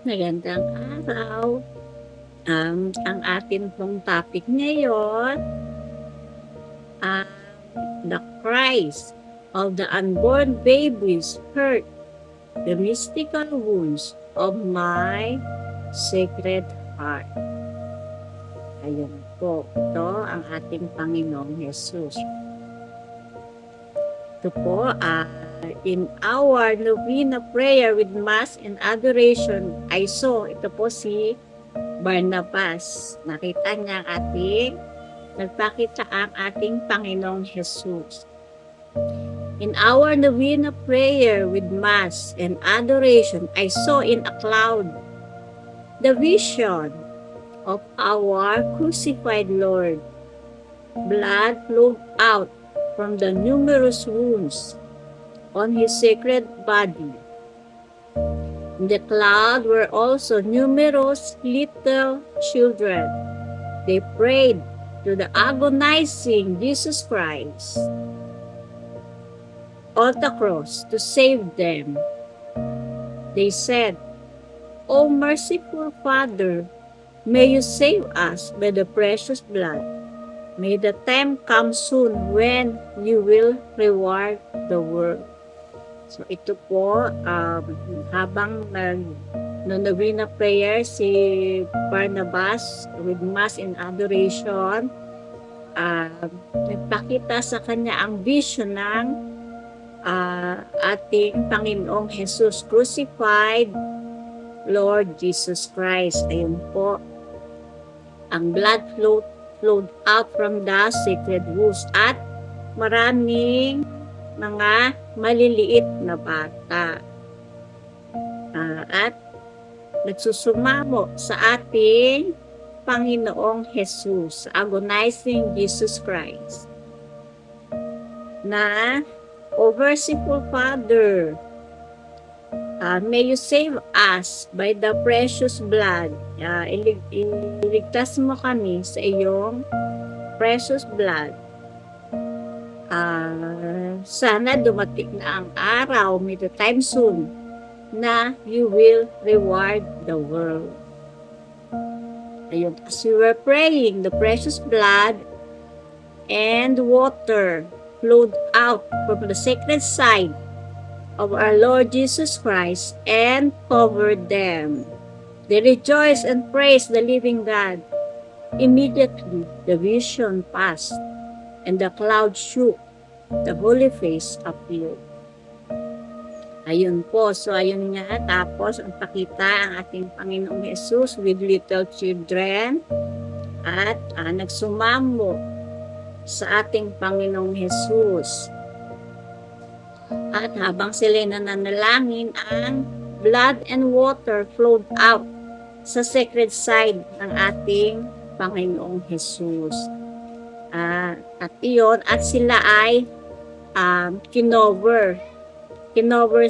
Magandang araw. Ang atin pong topic ngayon, um, the cries of the unborn babies hurt the mystical wounds of my sacred heart. Ayun po, ito ang ating Panginoong Jesus. Ito po, in our novena prayer with Mass and Adoration, I saw, ito po si Barnabas. Nakita niya nagpakita ang ating Panginoong Jesus. In our novena prayer with Mass and Adoration, I saw in a cloud the vision of our crucified Lord. Blood flowed out from the numerous wounds on his sacred body. In the cloud were also numerous little children. They prayed to the agonizing Jesus Christ on the cross to save them. They said, "O merciful Father, may you save us by the precious blood. May the time come soon when you will reward the world." So ito po, habang nag-novena prayer si Barnabas with Mass and Adoration, nagpakita sa kanya ang vision ng ating Panginoong Jesus, crucified Lord Jesus Christ. Ayun po, ang blood flowed out from the sacred wounds at maraming mga maliliit na bata at nagsusumamo sa ating Panginoong Jesus, agonizing Jesus Christ, na, "O merciful Father, may you save us by the precious blood." Iligtas mo kami sa iyong precious blood. Sana dumating na ang araw, may the time soon, na you will reward the world. Ayun, as we were praying, the precious blood and water flowed out from the sacred side of our Lord Jesus Christ and covered them. They rejoiced and praised the living God. Immediately, the vision passed, and the cloud shook. The holy face appeared. Ayun po. So, ayun nga. Tapos, ang pakita ang ating Panginoong Jesus with little children at nagsumamo sa ating Panginoong Jesus. At habang sila nananalangin, ang blood and water flowed out sa sacred side ng ating Panginoong Jesus. At iyon, at sila ay kinover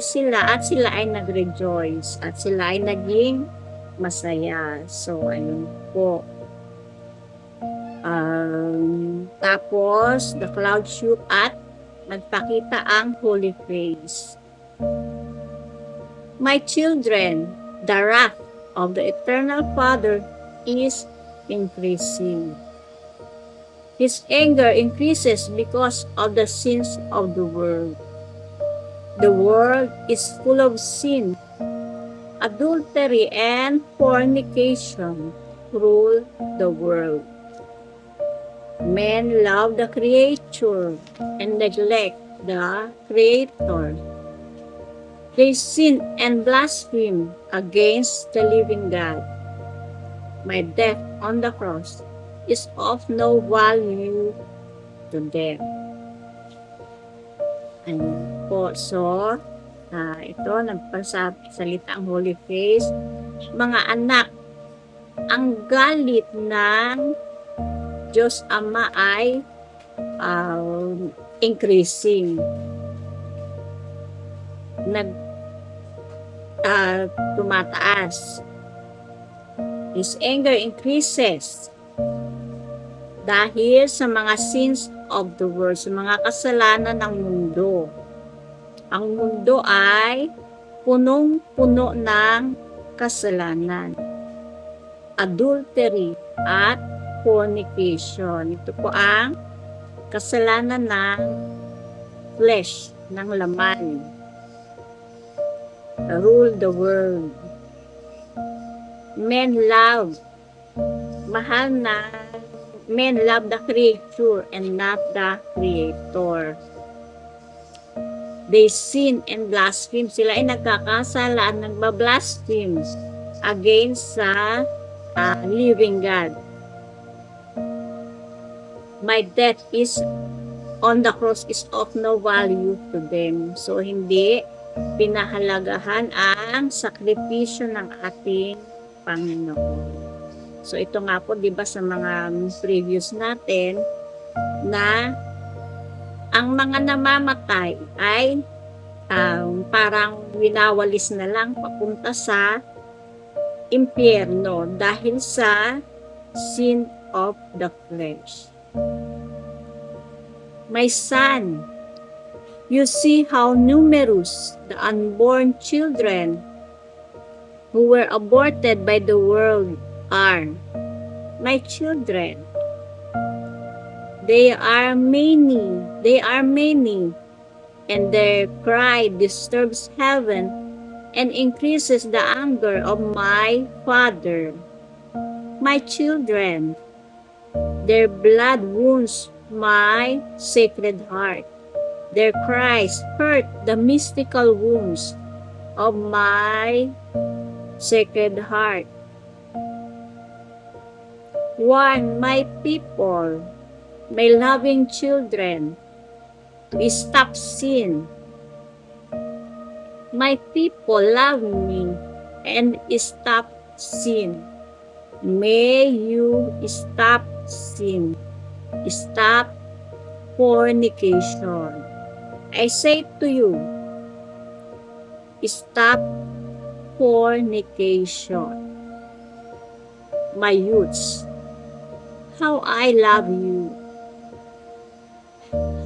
sila at sila ay nag-rejoice at sila ay naging masaya. So, ayun po. Tapos, the cloud shook at nagpakita ang holy face. My children, the wrath of the eternal Father is increasing. His anger increases because of the sins of the world. The world is full of sin. Adultery and fornication rule the world. Men love the creature and neglect the Creator. They sin and blaspheme against the living God. My death on the cross is of no value to them. Ayun po. So, ito, nagpasalita ang Holy Face. Mga anak, ang galit ng Diyos Ama ay increasing. Tumataas. His anger increases dahil sa mga sins of the world, sa mga kasalanan ng mundo. Ang mundo ay punong-puno ng kasalanan, adultery at fornication. Ito po ang kasalanan ng flesh, ng laman. Rule the world. Men love the creature and not the creator. They sin and blaspheme. Sila ay nagkakasala at nagbablaspheme against sa living God. My death is on the cross is of no value to them. So, hindi pinahalagahan ang sakripisyo ng ating Panginoon. So, ito nga po, di ba, sa mga previous natin, na ang mga namamatay ay parang winawalis na lang papunta sa impyerno dahil sa sin of the flesh. My son, you see how numerous the unborn children who were aborted by the world are. My children, they are many, and their cry disturbs heaven and increases the anger of my Father. My children, their blood wounds my sacred heart. Their cries hurt the mystical wounds of my sacred heart. Warn my people, my loving children, to stop sin. My people love me and stop sin. May you stop sin. Stop fornication. I say to you, stop fornication. My youths, how I love you.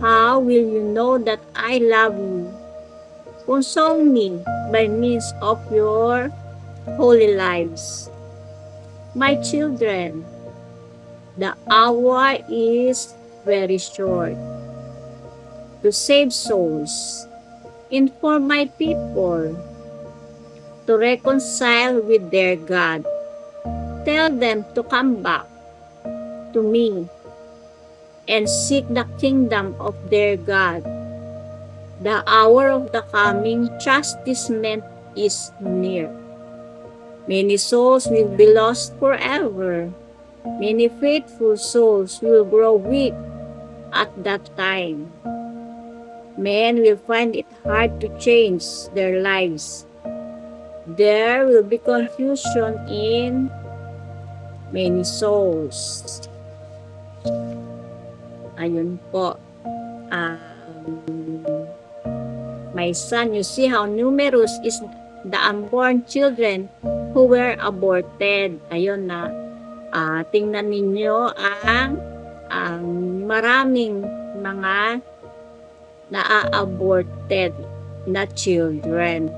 How will you know that I love you? Console me by means of your holy lives. My children, the hour is very short. To save souls, inform my people to reconcile with their God. Tell them to come back to me and seek the kingdom of their God. The hour of the coming chastisement is near. Many souls will be lost forever. Many faithful souls will grow weak at that time. Men will find it hard to change their lives. There will be confusion in many souls. Ayun po. My son, you see how numerous is the unborn children who were aborted. Ayun na. Tingnan ninyo ang maraming mga na-aborted na children.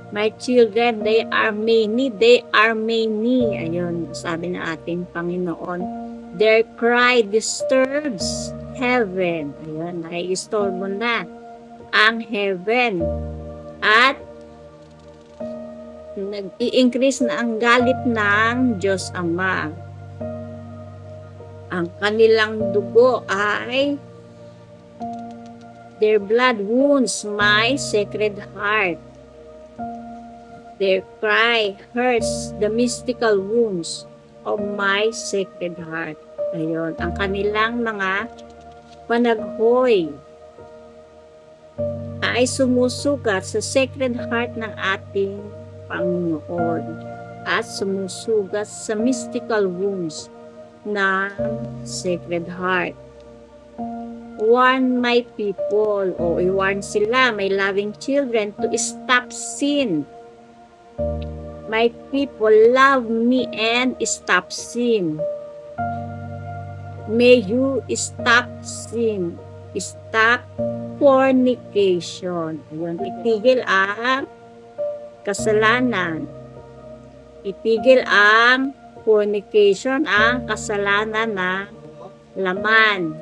My children, they are many. Ayun, sabi ng ating Panginoon. Their cry disturbs heaven. Ayun, nai-istorbo na ang heaven. At nag-i-increase na ang galit ng Diyos Ama. Ang kanilang dugo ay their blood wounds my sacred heart. Their cry hurts the mystical wounds of my sacred heart. Ayun, ang kanilang mga panaghoy ay sumusugat sa sacred heart ng ating Panginoon at sumusugat sa mystical wounds ng sacred heart. Warn my people, o i-warn sila, my loving children, to stop sin. My people love me and stop sin. May you stop sin. Stop fornication. Ayun, itigil ang kasalanan. Itigil ang fornication, ang kasalanan ng laman.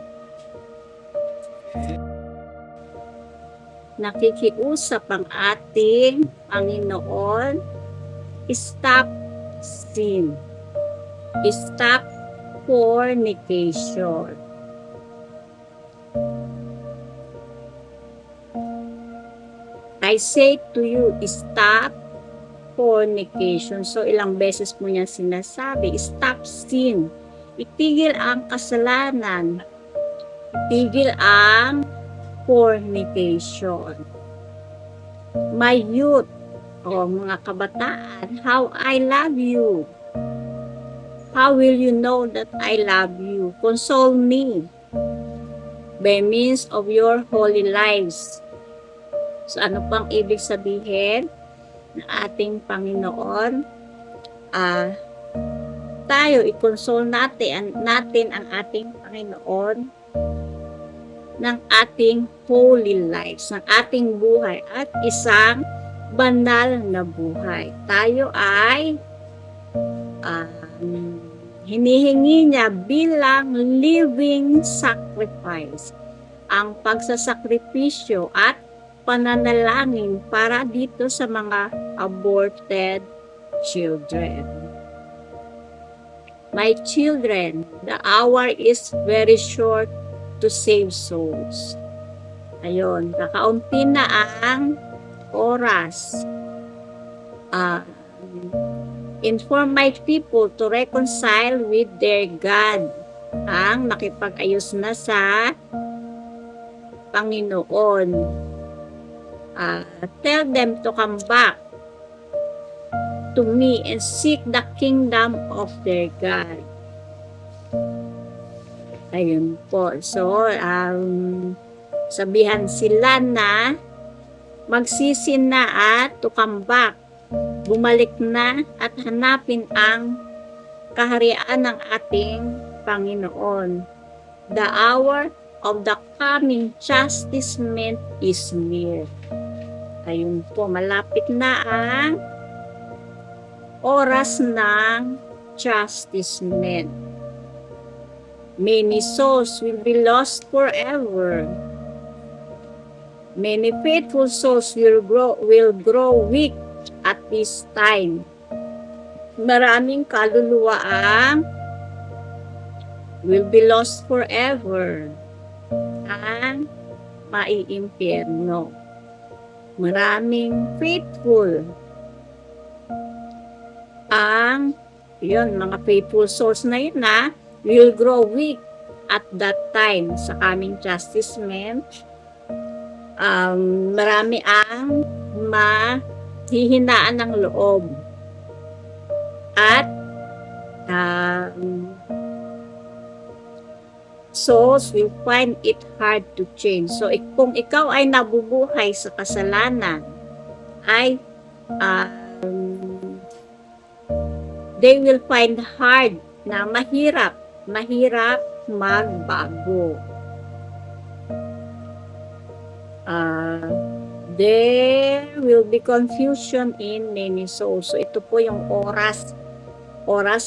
Nakikiusap ang ating Panginoon, stop sin. Stop fornication. I say to you, stop fornication. So, ilang beses mo niya sinasabi, stop sin. Itigil ang kasalanan. Itigil ang fornication. My youth, o mga kabataan, how I love you. How will you know that I love you? Console me by means of your holy lives. So, ano pang ibig sabihin ng ating Panginoon? Tayo, i-console natin ang ating Panginoon ng ating holy lives, ng ating buhay, at isang banal na buhay. Tayo ay hinihingi niya bilang living sacrifice ang pagsasakripisyo at pananalangin para dito sa mga aborted children. My children, the hour is very short to save souls. Ayun, kakaunti na ang oras. Inform my people to reconcile with their God. Ang nakipag-ayos na sa Panginoon. Tell them to come back to me and seek the kingdom of their God. Ayun po. So, sabihan sila na magsisi na at to come back. Bumalik na at hanapin ang kaharian ng ating Panginoon. The hour of the coming chastisement is near. Ayun po, malapit na ang oras ng chastisement. Many souls will be lost forever. Many faithful souls will grow weak at this time. Maraming kaluluwa ang will be lost forever. Ang maiimpyerno. Maraming faithful ang mga faithful souls na yun will grow weak at that time sa coming chastisement. Marami ang mahihinaan ng loob at souls will find it hard to change. So, kung ikaw ay nabubuhay sa kasalanan, ay they will find hard na mahirap magbago. There will be confusion in many souls. So, ito po yung oras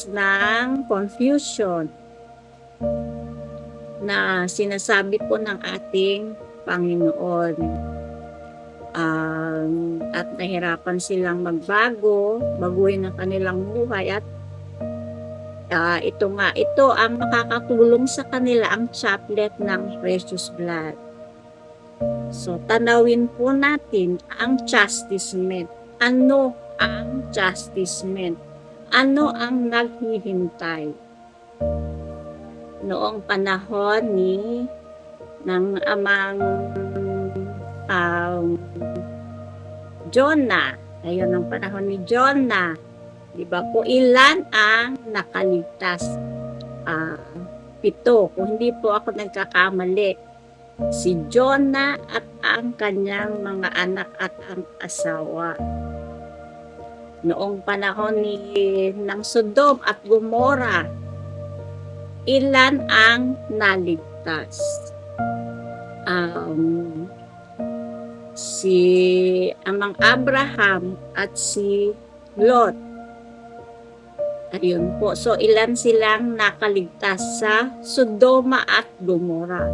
ng confusion na sinasabi po ng ating Panginoon. At nahirapan silang magbago, baguhin ang kanilang buhay at ito ang makakatulong sa kanila, ang chaplet ng precious blood. So, tanawin po natin ang chastisement. Ano ang chastisement? Ano ang naghihintay? Noong panahon ng amang Jonah. Ayun, ang panahon ni Jonah. Diba po, ilan ang nakaligtas? 7, kung hindi po ako nagkakamali. Si Jonah at ang kanyang mga anak at ang asawa. Noong panahon ng Sodom at Gomora, ilan ang naligtas? si Amang Abraham at si Lot. Ayun po. So, ilan silang nakaligtas sa Sodoma at Gomora.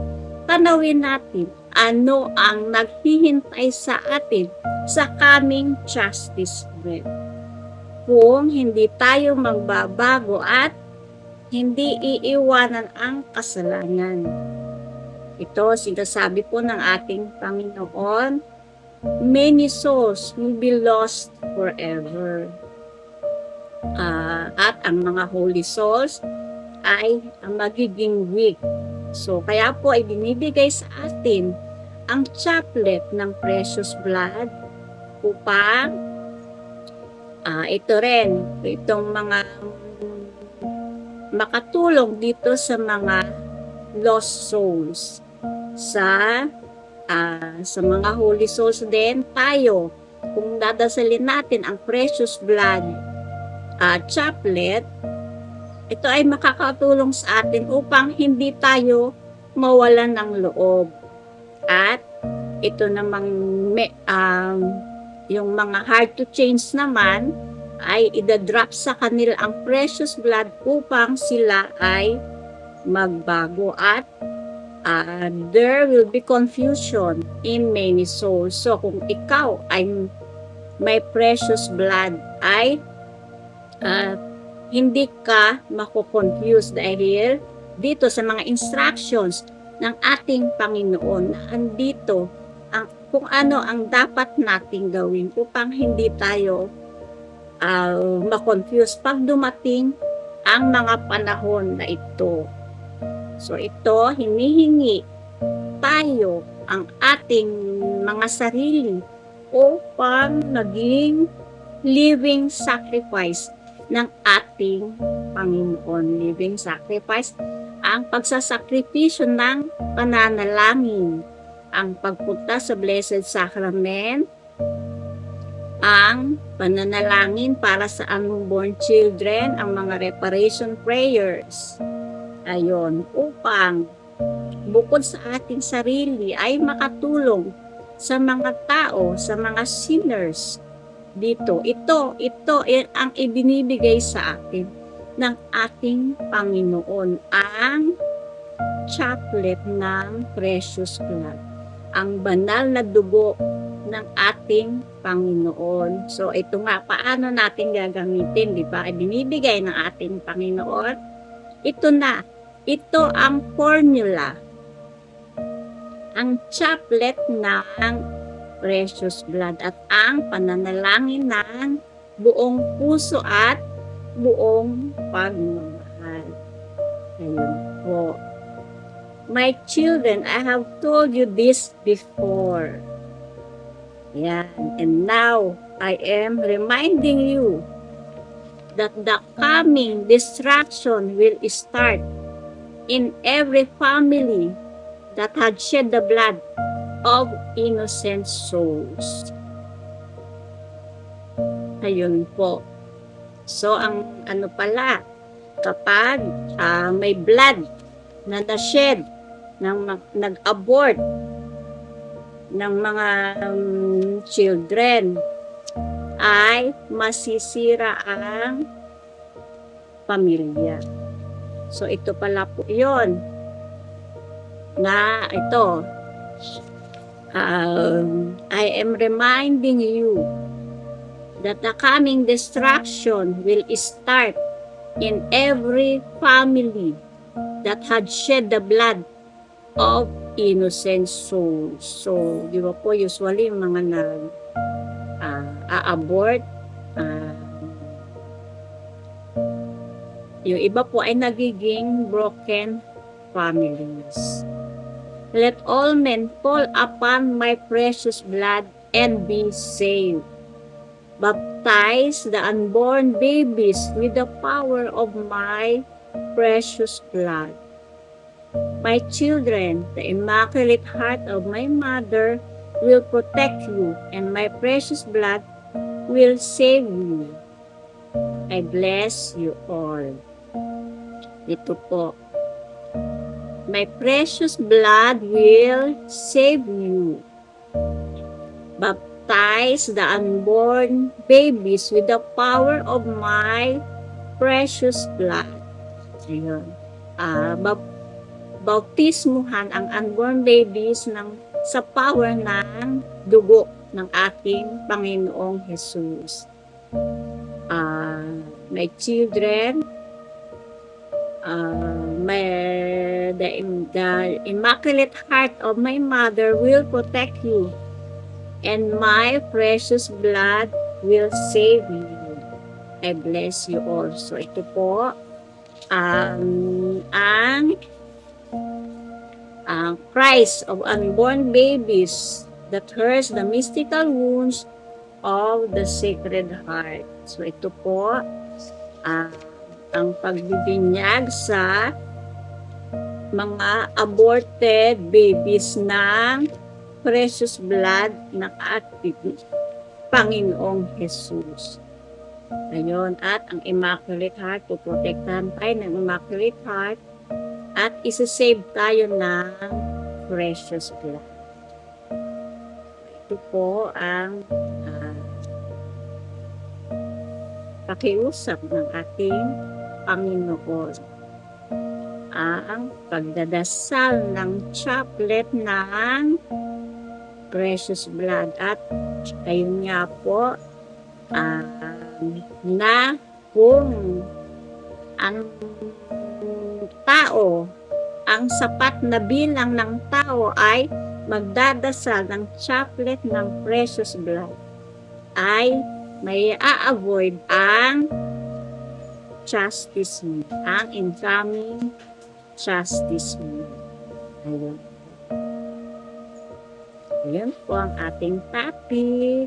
Tanawin natin, ano ang naghihintay sa atin sa coming justice day. Kung hindi tayo magbabago at hindi iiwanan ang kasalanan. Ito, sinasabi po ng ating Panginoon, many souls will be lost forever. At ang mga holy souls ay magiging weak. So, kaya po ay binibigay sa atin ang chaplet ng precious blood upang ito rin, itong mga makatulong dito sa mga lost souls. Sa mga holy souls din, tayo, kung dadasalin natin ang precious blood chaplet, ito ay makakatulong sa atin upang hindi tayo mawalan ng loob. At ito namang yung mga hard to change naman ay idadrop sa kanila ang precious blood upang sila ay magbago at there will be confusion in many souls. So kung ikaw ay may precious blood ay hindi ka mako-confuse dahil dito sa mga instructions ng ating Panginoon na andito kung ano ang dapat nating gawin upang hindi tayo ma-confuse pag dumating ang mga panahon na ito. So ito, hinihingi tayo ang ating mga sarili upang maging living sacrifice ng ating Panginoon. Living sacrifice, ang pagsasakripisyo ng pananalangin, ang pagpunta sa Blessed Sacrament, ang pananalangin para sa unborn children, ang mga reparation prayers. Ayon, upang bukod sa ating sarili ay makatulong sa mga tao, sa mga sinners dito. Ito ang ibinibigay sa atin ng ating Panginoon, ang chaplet ng precious blood, ang banal na dugo ng ating Panginoon. So ito nga, paano natin gagamitin, di ba? Ibinibigay ng ating Panginoon. Ito ang formula, ang chaplet ng precious blood at ang pananalangin ng buong puso at buong pagmamahal. Ayun po. My children, I have told you this before. Yan. And now, I am reminding you that the coming destruction will start in every family that had shed the blood of innocent souls. Ayun po. So, ang ano pala, kapag may blood na na-shed, nag-abort ng mga children, ay masisira ang pamilya. So, ito pala po yun na ito, I am reminding you that the coming destruction will start in every family that had shed the blood of innocent souls. So, di ba po, usually yung mga abort, yung iba po ay nagiging broken families. Let all men fall upon my precious blood and be saved. Baptize the unborn babies with the power of my precious blood. My children, the Immaculate Heart of my mother will protect you, and my precious blood will save you. I bless you all. Ito po. My precious blood will save you. baptize the unborn babies with the power of my precious blood. Ayun. Bautismuhan ang unborn babies sa power ng dugo ng ating Panginoong Jesus. My children, the Immaculate Heart of my mother will protect you, and my precious blood will save you. I bless you also. Ito po, ang Christ of unborn babies that hurts the mystical wounds of the Sacred Heart. So ito po, ang pagbibinyag sa mga aborted babies ng precious blood ng ating Panginoong Jesus. Ayun, at ang Immaculate Heart, puprotektahan tayo ng Immaculate Heart at isa-save tayo ng precious blood. Ito po ang pakiusap ng ating Panginoon. Ang pagdadasal ng chaplet ng precious blood. At ayun nga po, na kung ang tao, ang sapat na bilang ng tao ay magdadasal ng chaplet ng precious blood, ay may a-avoid ang chastisement, ang incoming chastisement. Ayun. Ayun po ang ating topic.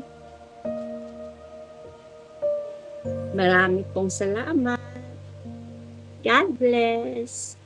Marami pong salamat. God bless.